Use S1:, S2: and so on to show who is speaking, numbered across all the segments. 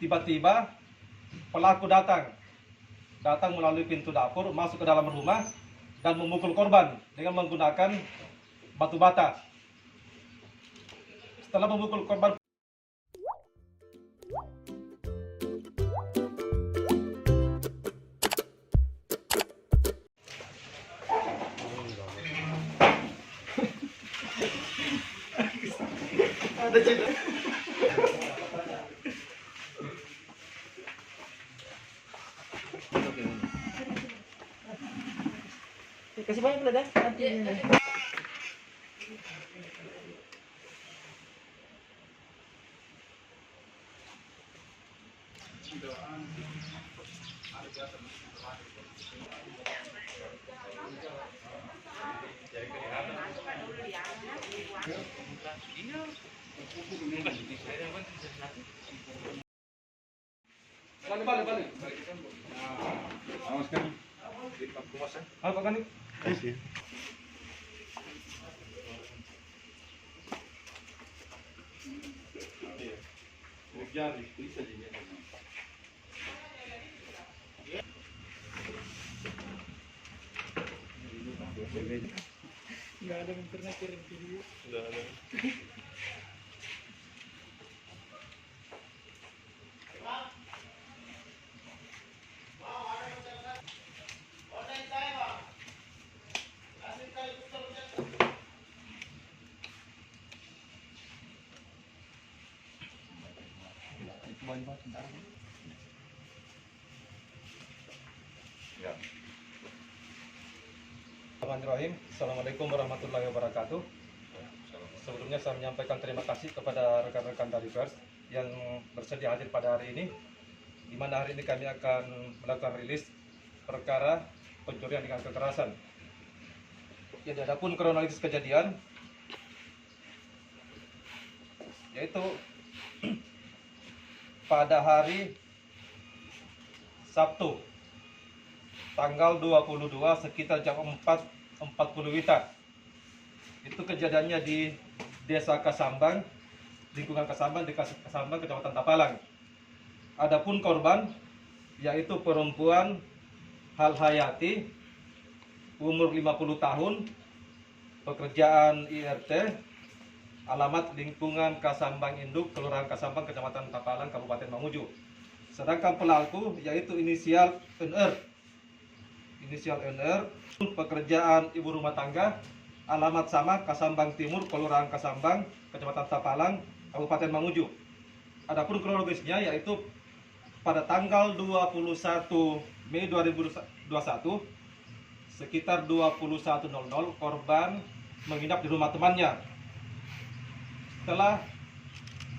S1: tiba-tiba pelaku datang melalui pintu dapur, masuk ke dalam rumah dan memukul korban dengan menggunakan batu bata. Setelah memukul korban, ada cerita.
S2: Kasih banyak lah dah.
S1: Balik.
S3: Awas kan.
S1: Apa kan ini?
S3: Kasih.
S2: Nggak ada yang pernah kirim video.
S1: Bismillahirrahmanirrahim. Assalamualaikum warahmatullahi wabarakatuh. Sebelumnya saya menyampaikan terima kasih kepada rekan-rekan dari pers yang bersedia hadir pada hari ini, di mana hari ini kami akan melakukan rilis perkara pencurian dengan kekerasan. Jadi adapun kronologis kejadian, yaitu pada hari Sabtu tanggal 22 sekitar jam 4.40 WITA. Itu kejadiannya di Desa Kasambang, lingkungan Kasambang, di Kasambang, Kecamatan Tapalang. Adapun korban yaitu perempuan Halhayati, umur 50 tahun, pekerjaan IRT, alamat lingkungan Kasambang Induk, Kelurahan Kasambang, Kecamatan Tapalang, Kabupaten Mamuju. Sedangkan pelaku yaitu inisial NR, pekerjaan ibu rumah tangga, alamat sama Kasambang Timur, Kelurahan Kasambang, Kecamatan Tapalang, Kabupaten Mamuju. Adapun kronologisnya yaitu pada tanggal 21 Mei 2021 sekitar 21.00 korban menginap di rumah temannya. Setelah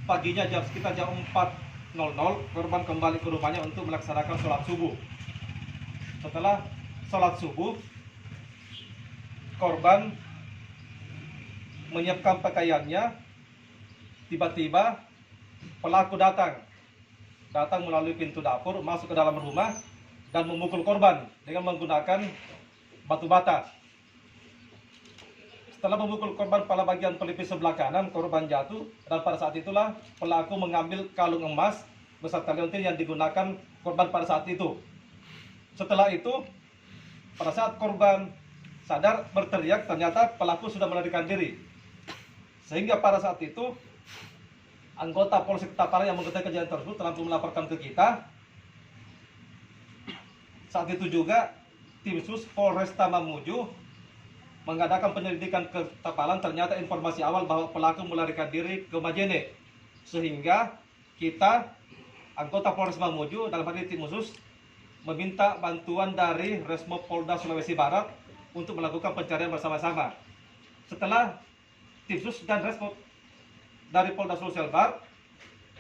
S1: paginya sekitar jam 4.00 korban kembali ke rumahnya untuk melaksanakan sholat subuh. Setelah sholat subuh, korban menyiapkan pakaiannya. Tiba-tiba pelaku datang melalui pintu dapur, masuk ke dalam rumah dan memukul korban dengan menggunakan batu bata. Setelah memukul korban pada bagian pelipis sebelah kanan, korban jatuh, dan pada saat itulah pelaku mengambil kalung emas beserta liontin yang digunakan korban pada saat itu. Setelah itu, pada saat korban sadar berteriak, ternyata pelaku sudah melarikan diri. Sehingga pada saat itu, anggota Polsek Tapalang yang mengetahui kejadian tersebut langsung melaporkan ke kita. Saat itu juga, tim sus Polresta Mamuju mengadakan penyelidikan ke Tapalang. Ternyata informasi awal bahwa pelaku melarikan diri ke Majene. Sehingga kita, anggota Polres Mamuju, dalam hal ini tim khusus, meminta bantuan dari Resmo Polda Sulawesi Barat untuk melakukan pencarian bersama-sama. Setelah tim sus dan Resmo dari Polda Sulawesi Barat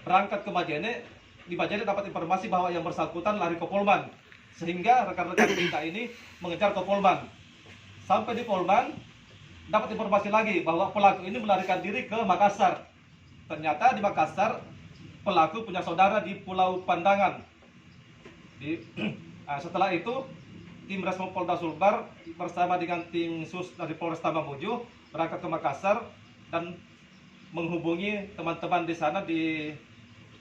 S1: berangkat ke Majene, di Majene dapat informasi bahwa yang bersangkutan lari ke Polman, sehingga rekan-rekan kita ini mengejar ke Polman. Sampai di Polman, dapat informasi lagi bahwa pelaku ini melarikan diri ke Makassar. Ternyata di Makassar, pelaku punya saudara di Pulau Pandangan. Setelah itu, tim Resmo Polda Sulbar bersama dengan tim sus dari Polresta Mamuju berangkat ke Makassar dan menghubungi teman-teman di sana di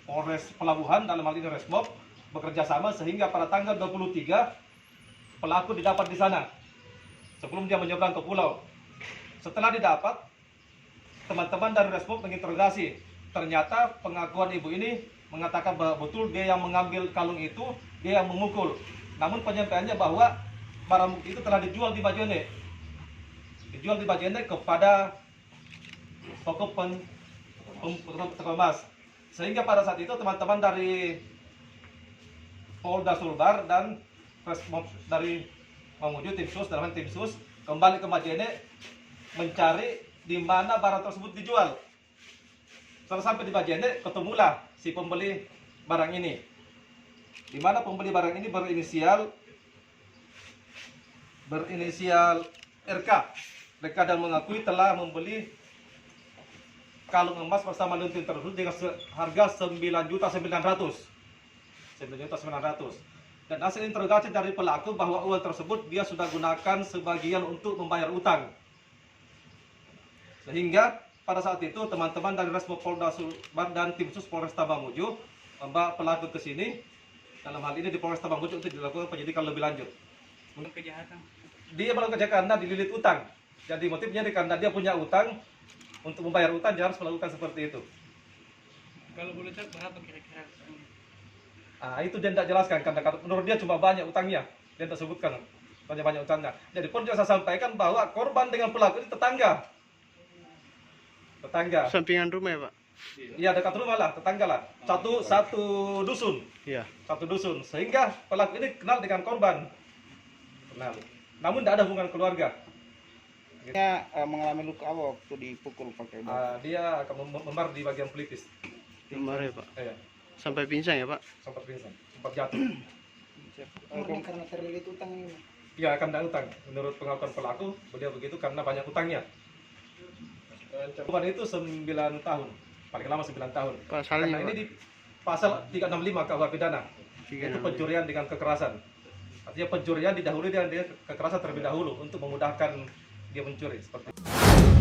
S1: Polres Pelabuhan dalam hal ini Resmob bekerja sama sehingga pada tanggal 23 pelaku didapat di sana sebelum dia menyeberang ke pulau. Setelah didapat, teman-teman dari Resmob menginterogasi. Ternyata pengakuan ibu ini mengatakan bahwa betul dia yang mengambil kalung itu, dia yang memukul. Namun penyampaiannya bahwa barang bukti itu telah dijual di Majene. Dijual di Majene kepada toko emas. Sehingga pada saat itu teman-teman dari Polda Sulbar dan Resmob dari Mamuju, tim sus dalam tim sus kembali ke Majene mencari di mana barang tersebut dijual. Setelah sampai di Majene, ketemulah si pembeli barang ini. Di mana pembeli barang ini berinisial RK. RK dan mengakui telah membeli kalung emas bersama lenting tersebut dengan harga 9.900.000. 9.900.000. Dan hasil interogasi dari pelaku bahwa uang tersebut dia sudah gunakan sebagian untuk membayar utang. Sehingga pada saat itu teman-teman dari Resmob Polda Sulbar dan tim sus Polresta Mamuju membawa pelaku ke sini. Dalam hal ini di Polresta Mamuju untuk dilakukan penyidikan lebih lanjut.
S2: Kejahatan.
S1: Dia melakukan kejahatan karena dililit utang. Jadi motifnya karena dia punya utang, untuk membayar utang dia harus melakukan seperti itu.
S2: Kalau boleh tahu berapa kira-kira?
S1: Itu dia tidak jelaskan karena menurut dia cuma banyak utangnya. Dia tidak sebutkan banyak utangnya. Jadi pun dia saya sampaikan bahwa korban dengan pelaku ini tetangga.
S4: Sampingan rumah ya, Pak?
S1: Iya, dekat rumah lah, tetangga lah. Satu dusun.
S4: Iya.
S1: Satu dusun. Sehingga pelaku ini kenal dengan korban. Kenal. Namun tidak ada hubungan keluarga.
S4: Dia mengalami luka apa waktu dipukul pakai batu?
S1: Dia akan memar di bagian pelipis.
S4: Memar ya, Pak?
S1: Iya,
S4: Sampai pingsan ya, Pak?
S1: sempat pingsan, sempat jatuh.
S2: Karena terlilit utang ini.
S1: Iya, karena utang. Menurut pengakuan pelaku, beliau begitu karena banyak utangnya. Hukuman itu 9 tahun, paling lama 9 tahun.
S4: Pasalnya,
S1: Karena ini di pasal 365 KUH pidana. Itu
S4: 365.
S1: pencurian dengan kekerasan. Artinya pencurian didahului dengan dia kekerasan terlebih dahulu untuk memudahkan dia mencuri seperti itu.